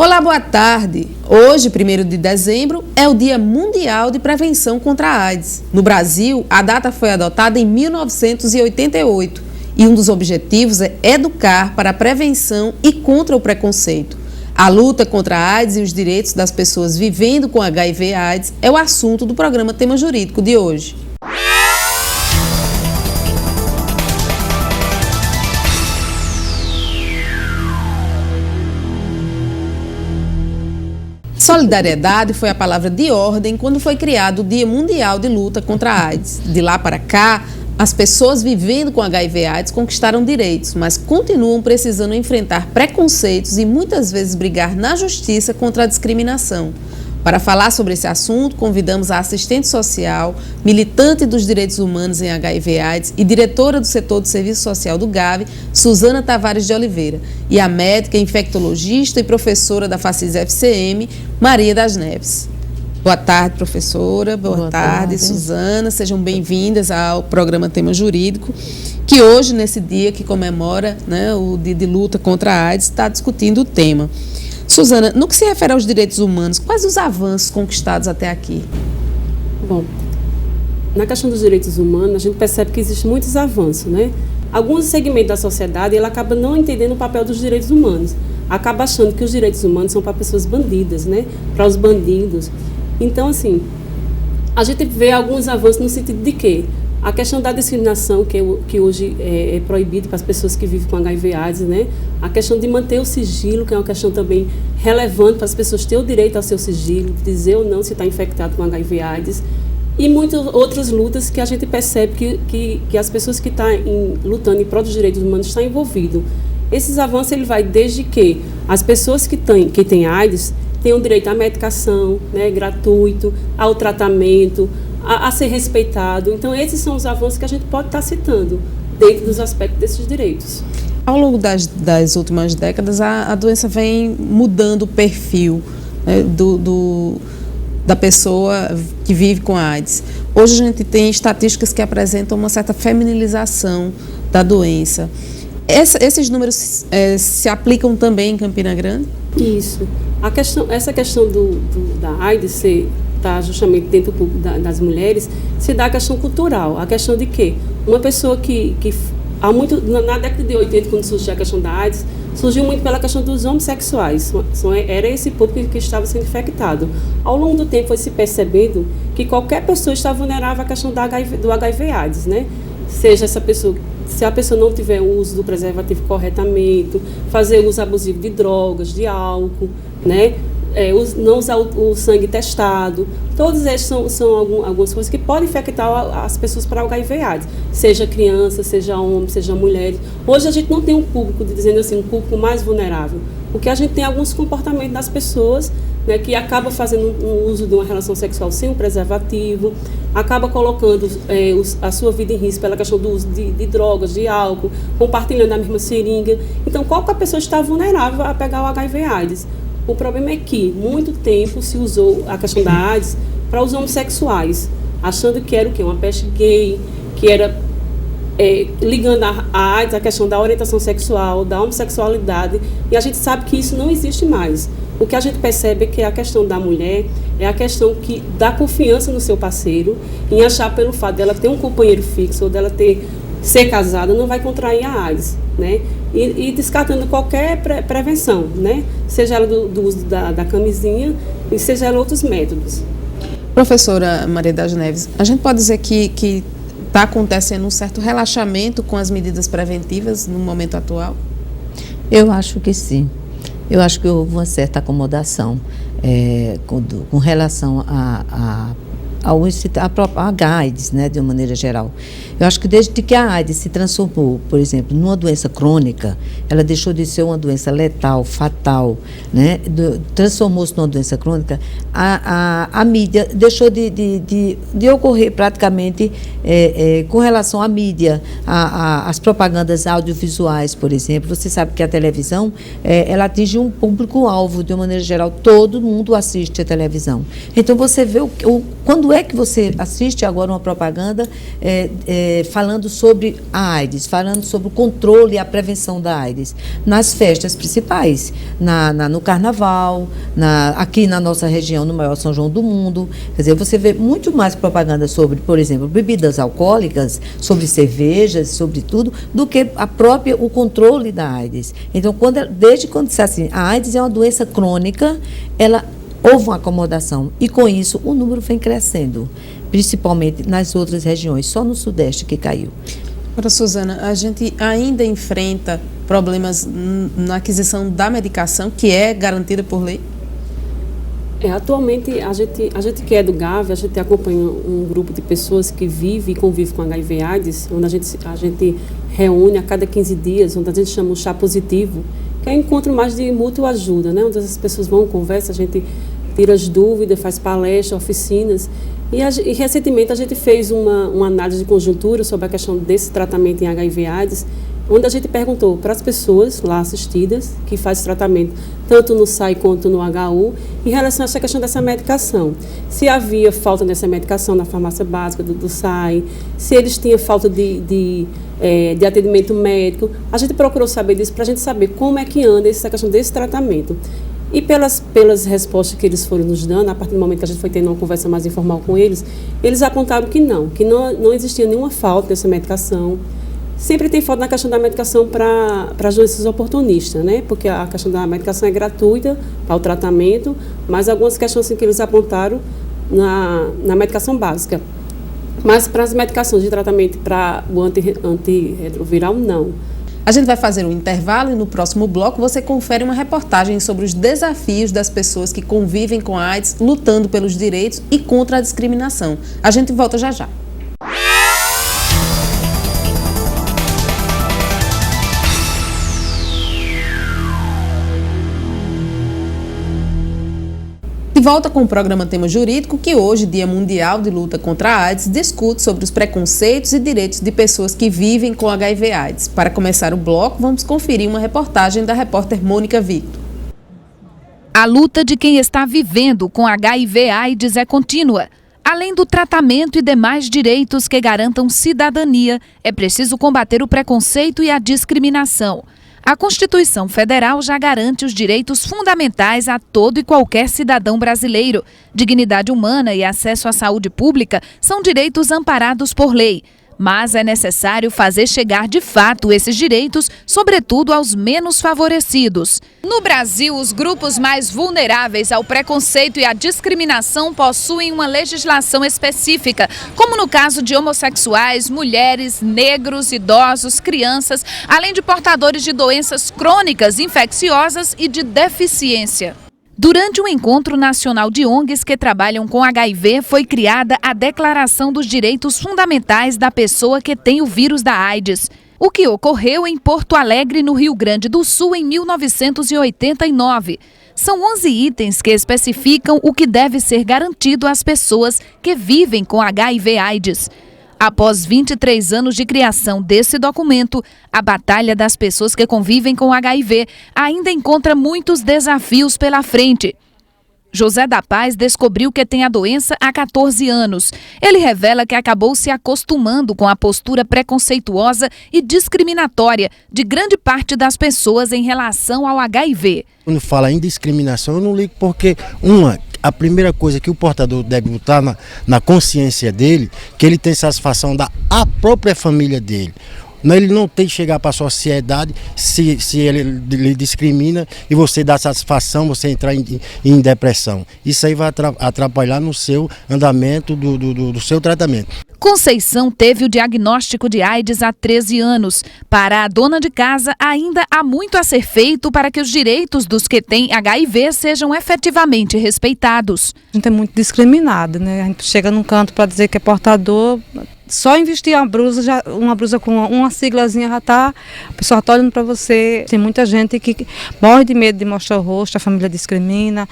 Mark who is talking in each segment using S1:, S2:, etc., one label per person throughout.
S1: Olá, boa tarde. Hoje, 1º de dezembro, é o Dia Mundial de Prevenção contra a AIDS. No Brasil, a data foi adotada em 1988 e um dos objetivos é educar para a prevenção e contra o preconceito. A luta contra a AIDS e os direitos das pessoas vivendo com HIV/AIDS é o assunto do programa Tema Jurídico de hoje. Solidariedade foi a palavra de ordem quando foi criado o Dia Mundial de Luta contra a AIDS. De lá para cá, as pessoas vivendo com HIV/AIDS conquistaram direitos, mas continuam precisando enfrentar preconceitos e muitas vezes brigar na justiça contra a discriminação. Para falar sobre esse assunto, convidamos a assistente social, militante dos direitos humanos em HIV/AIDS e diretora do setor de serviço social do GAV, Suzana Tavares de Oliveira, e a médica, infectologista e professora da FACIS-FCM, Maria das Neves. Boa tarde, professora. Boa tarde, Suzana. Sejam bem-vindas ao programa Tema Jurídico, que hoje, nesse dia que comemora, o Dia de Luta contra a AIDS, está discutindo o tema. Suzana, no que se refere aos direitos humanos, quais os avanços conquistados até aqui?
S2: Bom, na questão dos direitos humanos, a gente percebe que existem muitos avanços, né? Alguns segmentos da sociedade, ele acaba não entendendo o papel dos direitos humanos, acaba achando que os direitos humanos são para pessoas bandidas, né? Para os bandidos. Então, assim, a gente vê alguns avanços no sentido de que a questão da discriminação, que hoje é proibida para as pessoas que vivem com HIV/AIDS, né? A questão de manter o sigilo, que é uma questão também relevante para as pessoas terem o direito ao seu sigilo, dizer ou não se está infectado com HIV/AIDS, e muitas outras lutas que a gente percebe que as pessoas que estão lutando em prol dos direitos humanos estão envolvidas. Esses avanços, ele vai desde que as pessoas que têm AIDS tenham direito à medicação, né, gratuito, ao tratamento, a ser respeitado. Então, esses são os avanços que a gente pode estar citando dentro dos aspectos desses direitos.
S1: Ao longo das últimas décadas, a doença vem mudando o perfil, né, da pessoa que vive com a AIDS. Hoje a gente tem estatísticas que apresentam uma certa feminilização da doença. Esses números se aplicam também em Campina Grande?
S2: Isso. Essa questão da AIDS está justamente dentro do público das mulheres, se dá a questão cultural, a questão de que uma pessoa que há muito, na década de 80, quando surgiu a questão da AIDS, surgiu muito pela questão dos homossexuais, era esse público que estava sendo infectado. Ao longo do tempo foi se percebendo que qualquer pessoa está vulnerável à questão do HIV/AIDS, né? Seja essa pessoa, se a pessoa não tiver o uso do preservativo corretamente, fazer uso abusivo de drogas, de álcool, né? Não usar o sangue testado, todos esses são algumas coisas que podem infectar as pessoas para o HIV/AIDS, seja criança, seja homem, seja mulher. Hoje a gente não tem um público, dizendo assim, um público mais vulnerável, porque a gente tem alguns comportamentos das pessoas, né, que acaba fazendo um uso de uma relação sexual sem um preservativo, acaba colocando a sua vida em risco pela questão do uso de drogas, de álcool, compartilhando a mesma seringa. Então, qualquer pessoa está vulnerável a pegar o HIV/AIDS. O problema é que, muito tempo, se usou a questão da AIDS para os homossexuais, achando que era o quê? Uma peste gay, que era ligando a AIDS à questão da orientação sexual, da homossexualidade, e a gente sabe que isso não existe mais. O que a gente percebe é que a questão da mulher é a questão que dá confiança no seu parceiro, em achar pelo fato dela ter um companheiro fixo ou dela ser casada, não vai contrair a AIDS, né? E descartando qualquer prevenção, né? Seja ela do uso da camisinha e seja ela outros métodos.
S1: Professora Maria das Neves, a gente pode dizer que está acontecendo um certo relaxamento com as medidas preventivas no momento atual?
S3: Eu acho que sim. Eu acho que houve uma certa acomodação com relação à AIDS, né, de uma maneira geral. Eu acho que desde que a AIDS se transformou, por exemplo, numa doença crônica, ela deixou de ser uma doença letal, fatal, né, transformou-se numa doença crônica, a mídia deixou de ocorrer praticamente com relação à mídia, às propagandas audiovisuais, por exemplo. Você sabe que a televisão, ela atinge um público-alvo, de uma maneira geral, todo mundo assiste a televisão. Então, você vê quando Quando é que você assiste agora uma propaganda falando sobre a AIDS, falando sobre o controle e a prevenção da AIDS? Nas festas principais, no Carnaval, aqui na nossa região, no maior São João do mundo. Quer dizer, você vê muito mais propaganda sobre, por exemplo, bebidas alcoólicas, sobre cervejas, sobre tudo, do que o controle da AIDS. Então, desde quando se assim, a AIDS é uma doença crônica, houve uma acomodação e, com isso, o número vem crescendo, principalmente nas outras regiões, só no Sudeste que caiu.
S1: Agora, Suzana, a gente ainda enfrenta problemas na aquisição da medicação, que é garantida por lei?
S2: Atualmente, a gente que é do GAV, a gente acompanha um grupo de pessoas que vive e convive com HIV/AIDS, onde a gente reúne a cada 15 dias, onde a gente chama o chá positivo, que é um encontro mais de mútua ajuda, né? Onde as pessoas vão, conversam, a gente tira as dúvidas, faz palestras, oficinas. E recentemente a gente fez uma análise de conjuntura sobre a questão desse tratamento em HIV/AIDS, onde a gente perguntou para as pessoas lá assistidas, que fazem tratamento tanto no SAI quanto no HU, em relação a essa questão dessa medicação. Se havia falta dessa medicação na farmácia básica do SAI, se eles tinham falta de atendimento médico. A gente procurou saber disso para a gente saber como é que anda essa questão desse tratamento. E pelas respostas que eles foram nos dando, a partir do momento que a gente foi tendo uma conversa mais informal com eles apontaram que não existia nenhuma falta dessa medicação. Sempre tem falta na questão da medicação para as doenças oportunistas, né? Porque a questão da medicação é gratuita para o tratamento, mas algumas questões assim, que eles apontaram na medicação básica. Mas para as medicações de tratamento para o antirretroviral, não.
S1: A gente vai fazer um intervalo e no próximo bloco você confere uma reportagem sobre os desafios das pessoas que convivem com a AIDS, lutando pelos direitos e contra a discriminação. A gente volta já já. De volta com o programa Tema Jurídico, que hoje, Dia Mundial de Luta contra a AIDS, discute sobre os preconceitos e direitos de pessoas que vivem com HIV/AIDS. Para começar o bloco, vamos conferir uma reportagem da repórter Mônica Victor.
S4: A luta de quem está vivendo com HIV/AIDS é contínua. Além do tratamento e demais direitos que garantam cidadania, é preciso combater o preconceito e a discriminação. A Constituição Federal já garante os direitos fundamentais a todo e qualquer cidadão brasileiro. Dignidade humana e acesso à saúde pública são direitos amparados por lei. Mas é necessário fazer chegar de fato esses direitos, sobretudo aos menos favorecidos. No Brasil, os grupos mais vulneráveis ao preconceito e à discriminação possuem uma legislação específica, como no caso de homossexuais, mulheres, negros, idosos, crianças, além de portadores de doenças crônicas, infecciosas e de deficiência. Durante um encontro nacional de ONGs que trabalham com HIV, foi criada a Declaração dos Direitos Fundamentais da Pessoa que tem o vírus da AIDS, o que ocorreu em Porto Alegre, no Rio Grande do Sul, em 1989. São 11 itens que especificam o que deve ser garantido às pessoas que vivem com HIV/AIDS. Após 23 anos de criação desse documento, a batalha das pessoas que convivem com HIV ainda encontra muitos desafios pela frente. José da Paz descobriu que tem a doença há 14 anos. Ele revela que acabou se acostumando com a postura preconceituosa e discriminatória de grande parte das pessoas em relação ao HIV.
S5: Quando fala em discriminação, eu não ligo porque, a primeira coisa que o portador deve botar na consciência dele, que ele tem satisfação da própria família dele. Ele não tem que chegar para a sociedade se ele lhe discrimina e você dá satisfação, você entrar em depressão. Isso aí vai atrapalhar no seu andamento do seu tratamento.
S4: Conceição teve o diagnóstico de AIDS há 13 anos. Para a dona de casa, ainda há muito a ser feito para que os direitos dos que têm HIV sejam efetivamente respeitados.
S6: A gente é muito discriminado, né? A gente chega num canto para dizer que é portador, só em vestir uma blusa com uma siglazinha já tá, a pessoa está olhando para você. Tem muita gente que morre de medo de mostrar o rosto, a família discrimina,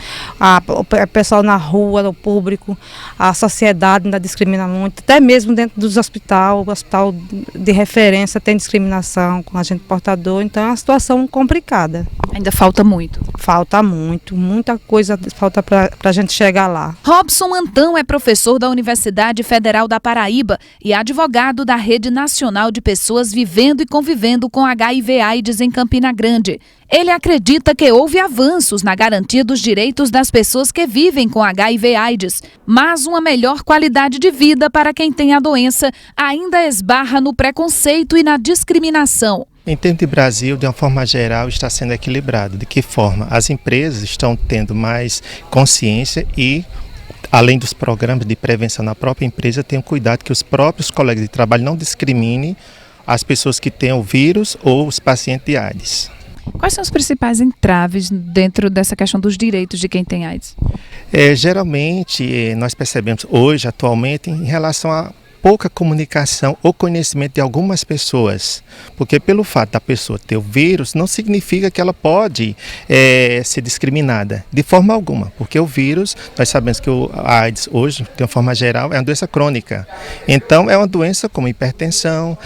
S6: o pessoal na rua, o público, a sociedade ainda discrimina muito, até mesmo dentro dos hospitais, o hospital de referência tem discriminação com agente portador, então é uma situação complicada.
S4: Ainda falta muito.
S6: Falta muito, muita coisa falta para a gente chegar lá.
S4: Robson Antão é professor da Universidade Federal da Paraíba e advogado da Rede Nacional de Pessoas Vivendo e Convivendo com HIV/AIDS em Campina Grande. Ele acredita que houve avanços na garantia dos direitos das pessoas que vivem com HIV/AIDS, mas uma melhor qualidade de vida para quem tem a doença ainda esbarra no preconceito e na discriminação.
S7: Em termos de Brasil, de uma forma geral, está sendo equilibrado. De que forma? As empresas estão tendo mais consciência e, além dos programas de prevenção na própria empresa, tenham cuidado que os próprios colegas de trabalho não discriminem as pessoas que têm o vírus ou os pacientes de AIDS.
S4: Quais são os principais entraves dentro dessa questão dos direitos de quem tem AIDS?
S7: Geralmente, nós percebemos hoje, atualmente, em relação a pouca comunicação ou conhecimento de algumas pessoas, porque pelo fato da pessoa ter o vírus não significa que ela pode ser discriminada de forma alguma, porque o vírus, nós sabemos que a AIDS hoje, de uma forma geral, é uma doença crônica, então é uma doença como hipertensão,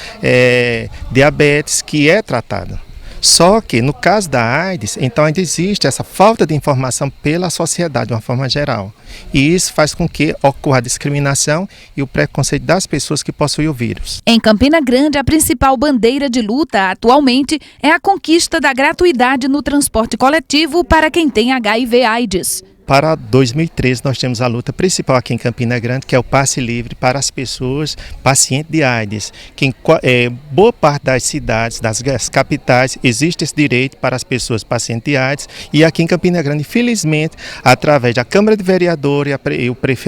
S7: diabetes, que é tratada. Só que no caso da AIDS, então ainda existe essa falta de informação pela sociedade de uma forma geral. E isso faz com que ocorra a discriminação e o preconceito das pessoas que possuem o vírus.
S4: Em Campina Grande, a principal bandeira de luta atualmente é a conquista da gratuidade no transporte coletivo para quem tem HIV/AIDS.
S7: Para 2013, nós temos a luta principal aqui em Campina Grande, que é o passe livre para as pessoas pacientes de AIDS. Que em boa parte das cidades, das capitais, existe esse direito para as pessoas pacientes de AIDS. E aqui em Campina Grande, infelizmente, através da Câmara de Vereadores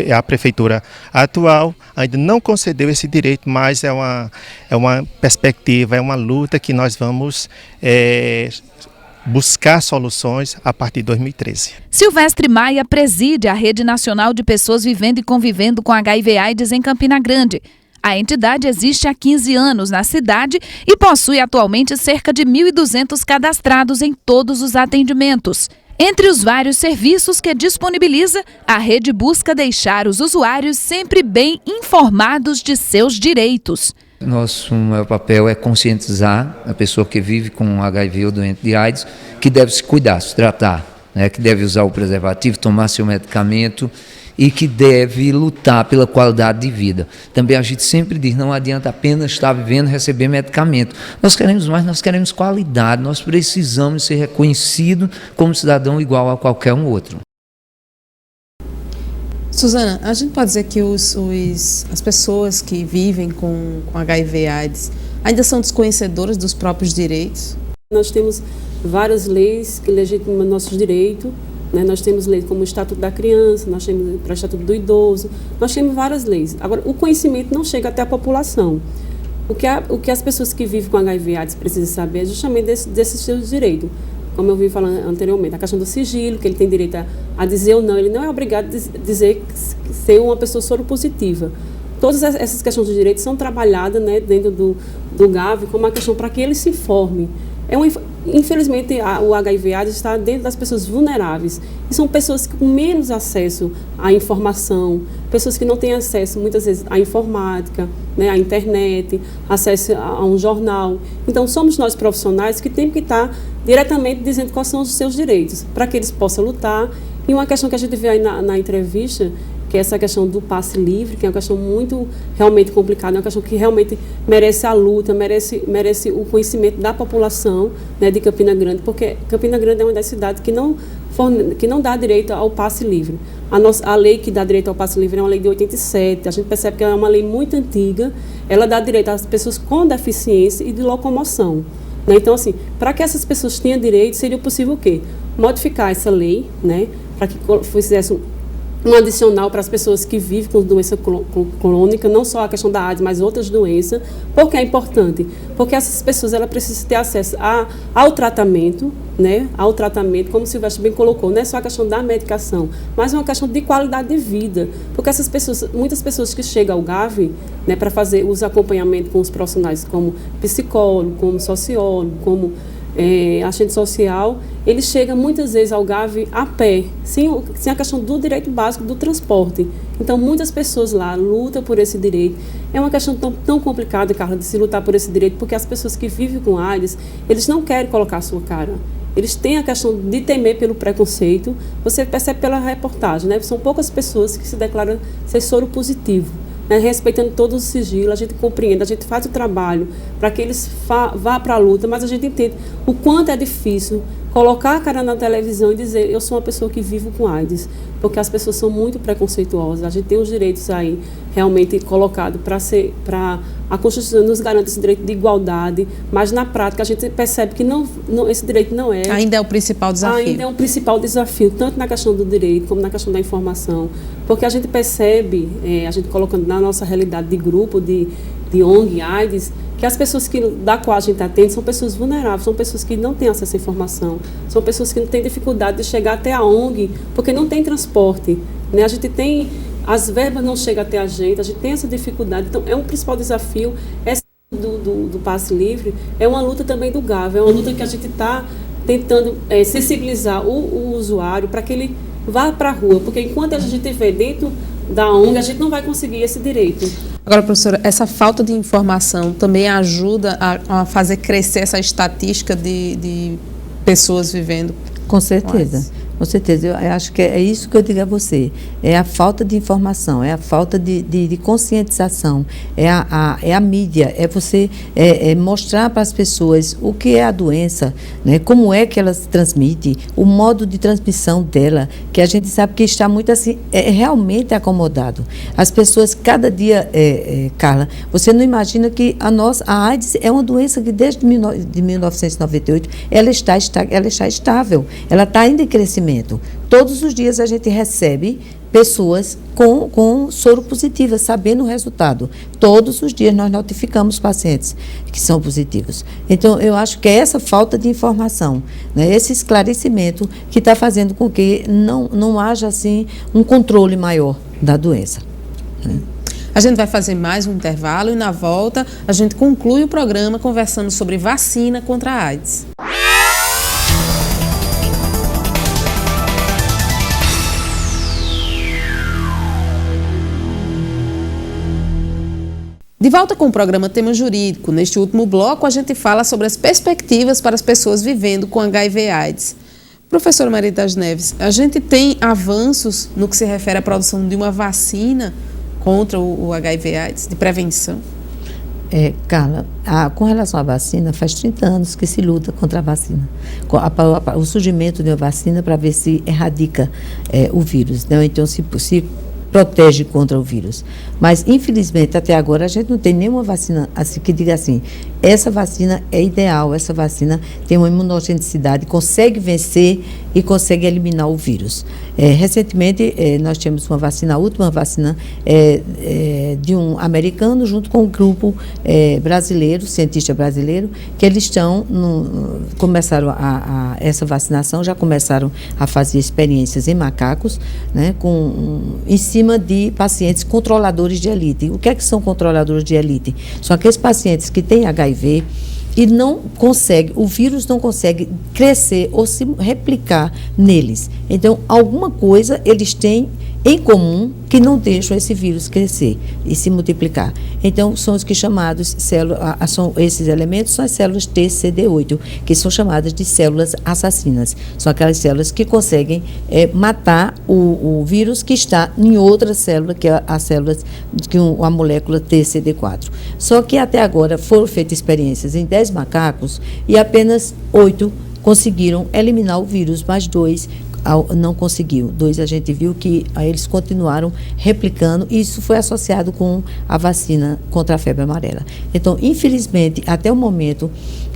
S7: e a Prefeitura atual, ainda não concedeu esse direito, mas é uma perspectiva, é uma luta que nós vamos buscar soluções a partir de 2013.
S4: Silvestre Maia preside a Rede Nacional de Pessoas Vivendo e Convivendo com HIV/AIDS em Campina Grande. A entidade existe há 15 anos na cidade e possui atualmente cerca de 1.200 cadastrados em todos os atendimentos. Entre os vários serviços que disponibiliza, a rede busca deixar os usuários sempre bem informados de seus direitos.
S8: Nosso maior papel é conscientizar a pessoa que vive com HIV ou doente de AIDS que deve se cuidar, se tratar, né, que deve usar o preservativo, tomar seu medicamento e que deve lutar pela qualidade de vida. Também a gente sempre diz, não adianta apenas estar vivendo e receber medicamento. Nós queremos mais, nós queremos qualidade, nós precisamos ser reconhecidos como cidadão igual a qualquer um outro.
S1: Suzana, a gente pode dizer que as pessoas que vivem com HIV/AIDS ainda são desconhecedoras dos próprios direitos?
S2: Nós temos várias leis que legitimam nossos direitos, né? Nós temos leis como o Estatuto da Criança, nós temos o Estatuto do Idoso, nós temos várias leis. Agora, o conhecimento não chega até a população. O que as pessoas que vivem com HIV/AIDS precisam saber é justamente desses seus direitos. Como eu vim falando anteriormente, a questão do sigilo, que ele tem direito a dizer ou não, ele não é obrigado a dizer ser uma pessoa soropositiva. Todas essas questões de direitos são trabalhadas, né, dentro do GAV como uma questão para que ele se informe. Infelizmente, o HIV/AIDS está dentro das pessoas vulneráveis. E são pessoas com menos acesso à informação, pessoas que não têm acesso, muitas vezes, à informática, né, à internet, acesso a um jornal. Então, somos nós profissionais que temos que estar diretamente dizendo quais são os seus direitos, para que eles possam lutar. E uma questão que a gente vê aí na entrevista, que é essa questão do passe livre, que é uma questão muito realmente complicada, é uma questão que realmente merece a luta, merece o conhecimento da população, né, de Campina Grande, porque Campina Grande é uma das cidades que não dá direito ao passe livre. A lei que dá direito ao passe livre é uma lei de 87, a gente percebe que é uma lei muito antiga, ela dá direito às pessoas com deficiência e de locomoção. Né? Então, assim, para que essas pessoas tenham direito, seria possível o quê? Modificar essa lei, né, para que fizesse um adicional para as pessoas que vivem com doença crônica, não só a questão da AIDS, mas outras doenças. Por que é importante? Porque essas pessoas elas precisam ter acesso ao tratamento, né? Ao tratamento, como o Silvestre bem colocou, não é só a questão da medicação, mas é uma questão de qualidade de vida. Porque essas pessoas, muitas pessoas que chegam ao GAV, né, para fazer os acompanhamentos com os profissionais como psicólogo, como sociólogo, como assistente social, ele chega muitas vezes ao GAV a pé, sem a questão do direito básico do transporte. Então, muitas pessoas lá lutam por esse direito. É uma questão tão complicada, Carla, de se lutar por esse direito, porque as pessoas que vivem com AIDS, eles não querem colocar a sua cara. Eles têm a questão de temer pelo preconceito. Você percebe pela reportagem, né? São poucas pessoas que se declaram ser soro positivo. Né, respeitando todo o sigilo, a gente compreende, a gente faz o trabalho para que eles vá para a luta, mas a gente entende o quanto é difícil colocar a cara na televisão e dizer eu sou uma pessoa que vivo com AIDS, porque as pessoas são muito preconceituosas. A gente tem os direitos aí realmente colocados para a Constituição nos garante esse direito de igualdade, mas na prática a gente percebe que esse direito não é.
S1: Ainda é o principal desafio.
S2: Ainda é um principal desafio, tanto na questão do direito como na questão da informação, porque a gente percebe, a gente colocando na nossa realidade de grupo, de ONG, AIDS, que as pessoas da qual a gente atende são pessoas vulneráveis, são pessoas que não têm acesso à informação, são pessoas que não têm dificuldade de chegar até a ONG, porque não tem transporte, né? A gente tem, as verbas não chegam até a gente tem essa dificuldade, então é um principal desafio. Essa do passe livre é uma luta também do GAV, é uma luta que a gente está tentando sensibilizar o usuário para que ele vá para a rua, porque enquanto a gente estiver dentro da ONG, a gente não vai conseguir esse direito.
S1: Agora, professora, essa falta de informação também ajuda a fazer crescer essa estatística de pessoas vivendo?
S3: Com certeza. Com certeza, eu acho que é isso que eu digo a você, é a falta de informação, é a falta de conscientização, é a mídia, é você mostrar para as pessoas o que é a doença, né, como é que ela se transmite, o modo de transmissão dela, que a gente sabe que está muito assim, realmente acomodado. As pessoas, cada dia, Carla, você não imagina que a AIDS é uma doença que desde 1998 ela está estável, ela está ainda em crescimento. Todos os dias a gente recebe pessoas com soro positiva, sabendo o resultado. Todos os dias nós notificamos pacientes que são positivos. Então, eu acho que é essa falta de informação, né, esse esclarecimento que está fazendo com que não haja assim um controle maior da doença. Né?
S1: A gente vai fazer mais um intervalo e, na volta, a gente conclui o programa conversando sobre vacina contra a AIDS. De volta com o programa Tema Jurídico. Neste último bloco, a gente fala sobre as perspectivas para as pessoas vivendo com HIV/AIDS. Professora Maria das Neves, a gente tem avanços no que se refere à produção de uma vacina contra o HIV/AIDS, de prevenção?
S3: Carla, com relação à vacina, faz 30 anos que se luta contra a vacina. O surgimento de uma vacina para ver se erradica o vírus. Né? Então, se protege contra o vírus. Mas, infelizmente, até agora, a gente não tem nenhuma vacina assim, que diga assim, essa vacina é ideal, essa vacina tem uma imunogenicidade, consegue vencer e consegue eliminar o vírus. Recentemente, nós tivemos uma vacina, a última vacina de um americano, junto com um grupo brasileiro, cientista brasileiro, que eles começaram essa vacinação, já começaram a fazer experiências em macacos, né, em cima de pacientes controladores de elite. O que é que são controladores de elite? São aqueles pacientes que têm HIV e o vírus não consegue crescer ou se replicar neles. Então, alguma coisa eles têm em comum que não deixam esse vírus crescer e se multiplicar. Então, são os que chamados esses elementos são as células TCD8, que são chamadas de células assassinas. São aquelas células que conseguem matar o vírus que está em outra célula, que é a molécula TCD4. Só que até agora foram feitas experiências em 10 macacos e apenas 8 conseguiram eliminar o vírus, mas 2 não conseguiu. 2 a gente viu que eles continuaram replicando e isso foi associado com a vacina contra a febre amarela. Então, infelizmente, até o momento,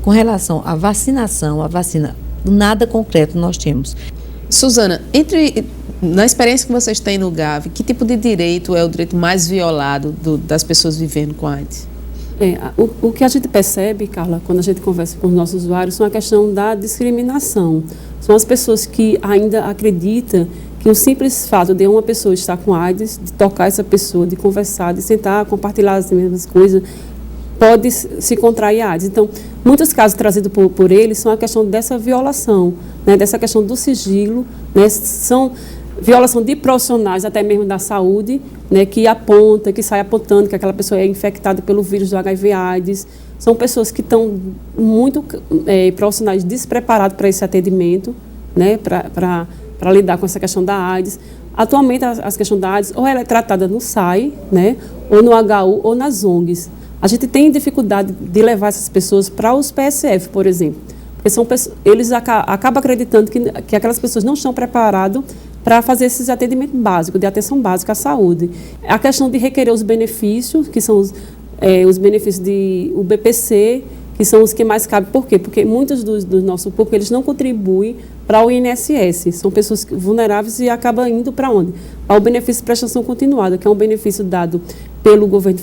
S3: com relação à vacinação, a vacina, nada concreto nós temos.
S1: Suzana, Na experiência que vocês têm no GAV, que tipo de direito é o direito mais violado das pessoas vivendo com AIDS?
S2: O que a gente percebe, Carla, quando a gente conversa com os nossos usuários, são a questão da discriminação. São as pessoas que ainda acreditam que o simples fato de uma pessoa estar com AIDS, de tocar essa pessoa, de conversar, de sentar, compartilhar as mesmas coisas, pode se contrair AIDS. Então, muitos casos trazidos por eles são a questão dessa violação, né, dessa questão do sigilo, né, são violação de profissionais, até mesmo da saúde, né, que sai apontando que aquela pessoa é infectada pelo vírus do HIV/AIDS. São pessoas que estão muito profissionais despreparados para esse atendimento, né, para lidar com essa questão da AIDS. Atualmente, a questão da AIDS, ou ela é tratada no SAI, né, ou no HU, ou nas ONGs. A gente tem dificuldade de levar essas pessoas para os PSF, por exemplo, porque eles acabam acreditando que aquelas pessoas não estão preparadas para fazer esses atendimentos básicos, de atenção básica à saúde. A questão de requerer os benefícios, que são os benefícios do BPC, que são os que mais cabem. Por quê? Porque muitos do nosso público, eles não contribuem para o INSS. São pessoas vulneráveis e acabam indo para onde? Para o benefício de prestação continuada, que é um benefício dado pelo governo,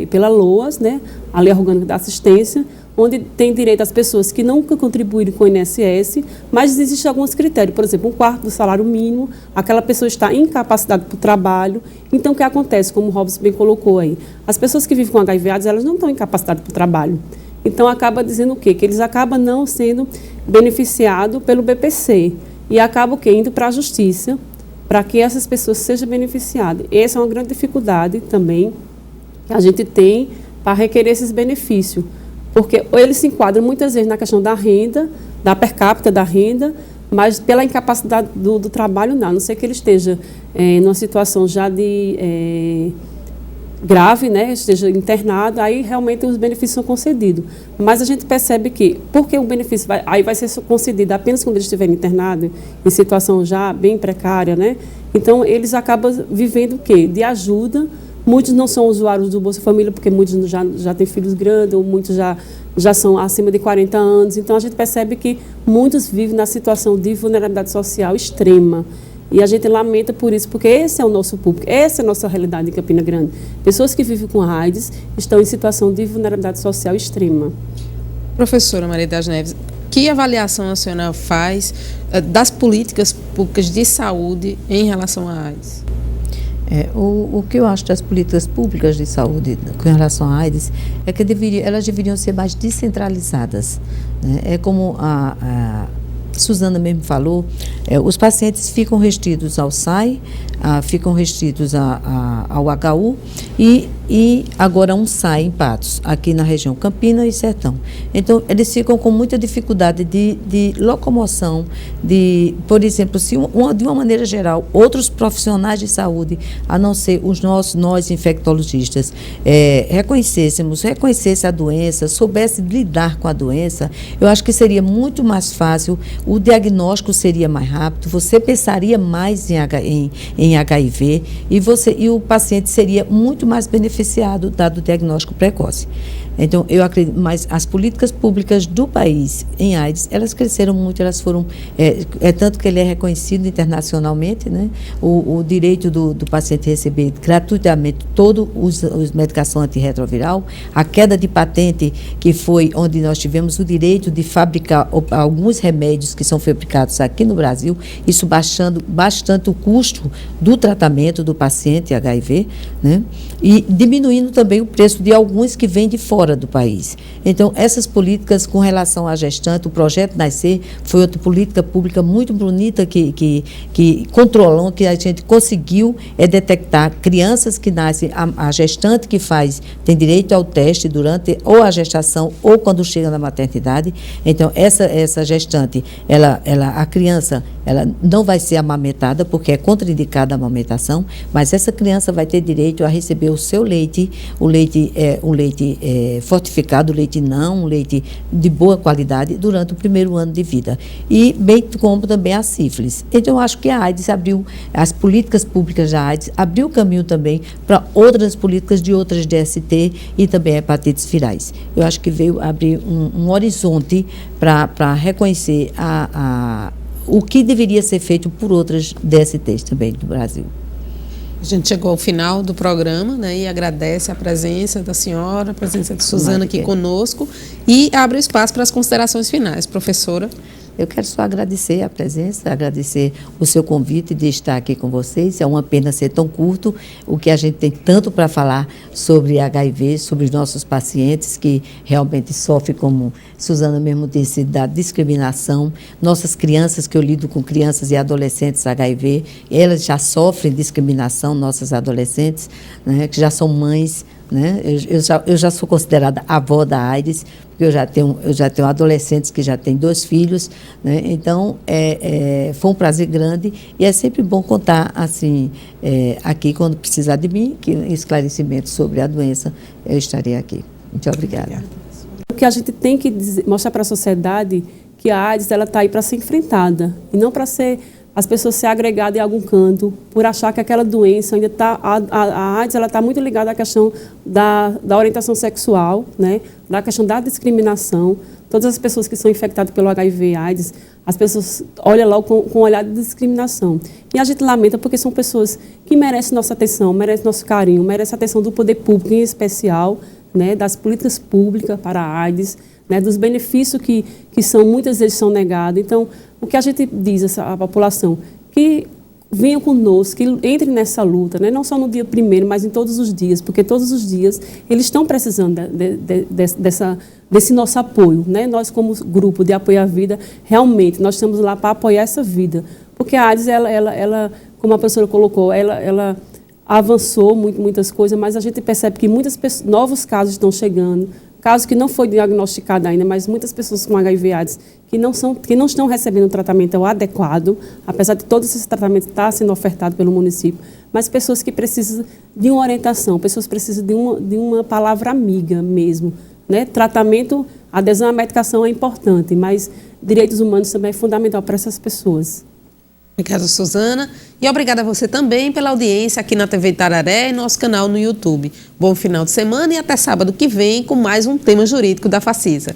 S2: pela LOAS, né? A Lei Orgânica da Assistência, onde tem direito às pessoas que nunca contribuíram com o INSS, mas existem alguns critérios, por exemplo, 1/4 do salário mínimo, aquela pessoa está incapacitada para o trabalho. Então, o que acontece, como o Robson bem colocou aí, as pessoas que vivem com HIV/AIDS, elas não estão incapacitadas para o trabalho. Então, acaba dizendo o quê? Que eles acabam não sendo beneficiados pelo BPC e acabam indo para a justiça para que essas pessoas sejam beneficiadas. Essa é uma grande dificuldade também que a gente tem para requerer esses benefícios. Porque eles se enquadram muitas vezes na questão da renda, da per capita da renda, mas pela incapacidade do trabalho não. A não ser que ele esteja numa situação já de grave, né, esteja internado, aí realmente os benefícios são concedidos. Mas a gente percebe que, porque o benefício vai ser concedido apenas quando eles estiverem internados, em situação já bem precária, né? Então, eles acabam vivendo o quê? De ajuda. Muitos não são usuários do Bolsa Família, porque muitos já têm filhos grandes, ou muitos já são acima de 40 anos. Então, a gente percebe que muitos vivem na situação de vulnerabilidade social extrema. E a gente lamenta por isso, porque esse é o nosso público, essa é a nossa realidade em Campina Grande. Pessoas que vivem com AIDS estão em situação de vulnerabilidade social extrema.
S1: Professora Maria das Neves, que avaliação a senhora faz das políticas públicas de saúde em relação à AIDS?
S3: O que eu acho das políticas públicas de saúde com relação à AIDS é que elas deveriam ser mais descentralizadas, né? É como a Suzana mesmo falou, os pacientes ficam restritos ao SAI, ficam restritos ao HU e agora um SAI em Patos, aqui na região Campina e Sertão. Então, eles ficam com muita dificuldade de locomoção, por exemplo, se de uma maneira geral, outros profissionais de saúde, a não ser nós infectologistas, reconhecesse a doença, soubesse lidar com a doença, eu acho que seria muito mais fácil, o diagnóstico seria mais rápido, você pensaria mais em HIV e o paciente seria muito mais beneficiado dado o diagnóstico precoce. Então, eu acredito, mas as políticas públicas do país em AIDS, elas cresceram muito, elas foram, tanto que ele é reconhecido internacionalmente, né? O direito do paciente receber gratuitamente toda a medicação antirretroviral, a queda de patente, que foi onde nós tivemos o direito de fabricar alguns remédios que são fabricados aqui no Brasil, isso baixando bastante o custo do tratamento do paciente HIV, né? E diminuindo também o preço de alguns que vêm de fora do país. Então, essas políticas com relação à gestante, o projeto Nascer foi outra política pública muito bonita que controlou, que a gente conseguiu detectar crianças que nascem, a gestante que tem direito ao teste durante ou a gestação ou quando chega na maternidade. Então, essa gestante, a criança, ela não vai ser amamentada porque é contraindicada a amamentação, mas essa criança vai ter direito a receber o seu leite, um leite fortificado, leite não, um leite de boa qualidade durante o primeiro ano de vida. E bem como também a sífilis. Então, eu acho que a AIDS as políticas públicas da AIDS abriu o caminho também para outras políticas de outras DST e também hepatites virais. Eu acho que veio abrir um horizonte para reconhecer o que deveria ser feito por outras DSTs também do Brasil.
S1: A gente chegou ao final do programa, né, e agradece a presença da senhora, a presença de Suzana aqui conosco e abre o espaço para as considerações finais. Professora.
S3: Eu quero só agradecer a presença, agradecer o seu convite de estar aqui com vocês. É uma pena ser tão curto, o que a gente tem tanto para falar sobre HIV, sobre os nossos pacientes que realmente sofrem, como Suzana mesmo disse, da discriminação. Nossas crianças, que eu lido com crianças e adolescentes HIV, elas já sofrem discriminação, nossas adolescentes, né, que já são mães. Né? Eu já sou considerada avó da AIDS, porque eu já tenho adolescentes que já têm 2 filhos, né? Então foi um prazer grande e é sempre bom contar assim aqui quando precisar de mim, que esclarecimento sobre a doença, eu estarei aqui. Muito obrigada.
S2: O que a gente tem que mostrar para a sociedade que a AIDS ela está aí para ser enfrentada e não para ser as pessoas se agregadas em algum canto por achar que aquela doença ainda está... A AIDS está muito ligada à questão da orientação sexual, né? Da questão da discriminação. Todas as pessoas que são infectadas pelo HIV/AIDS, as pessoas olham logo com um olhar de discriminação. E a gente lamenta porque são pessoas que merecem nossa atenção, merecem nosso carinho, merecem a atenção do poder público em especial, né? Das políticas públicas para a AIDS, né? Dos benefícios que muitas vezes são negados. Então, o que a gente diz à população? Que venham conosco, que entrem nessa luta, né? Não só no dia 1º, mas em todos os dias, porque todos os dias eles estão precisando desse nosso apoio. Né? Nós, como grupo de apoio à vida, realmente, nós estamos lá para apoiar essa vida. Porque a AIDS, ela como a professora colocou, ela avançou muitas coisas, mas a gente percebe que novos casos estão chegando, casos que não foi diagnosticado ainda, mas muitas pessoas com HIV/AIDS que não estão recebendo um tratamento adequado, apesar de todo esse tratamento estar sendo ofertado pelo município, mas pessoas que precisam de uma orientação, pessoas que precisam de uma palavra amiga mesmo. Né? Tratamento, adesão à medicação é importante, mas direitos humanos também é fundamental para essas pessoas.
S1: Obrigada, Suzana. E obrigada a você também pela audiência aqui na TV Itararé e nosso canal no YouTube. Bom final de semana e até sábado que vem com mais um tema jurídico da Facisa.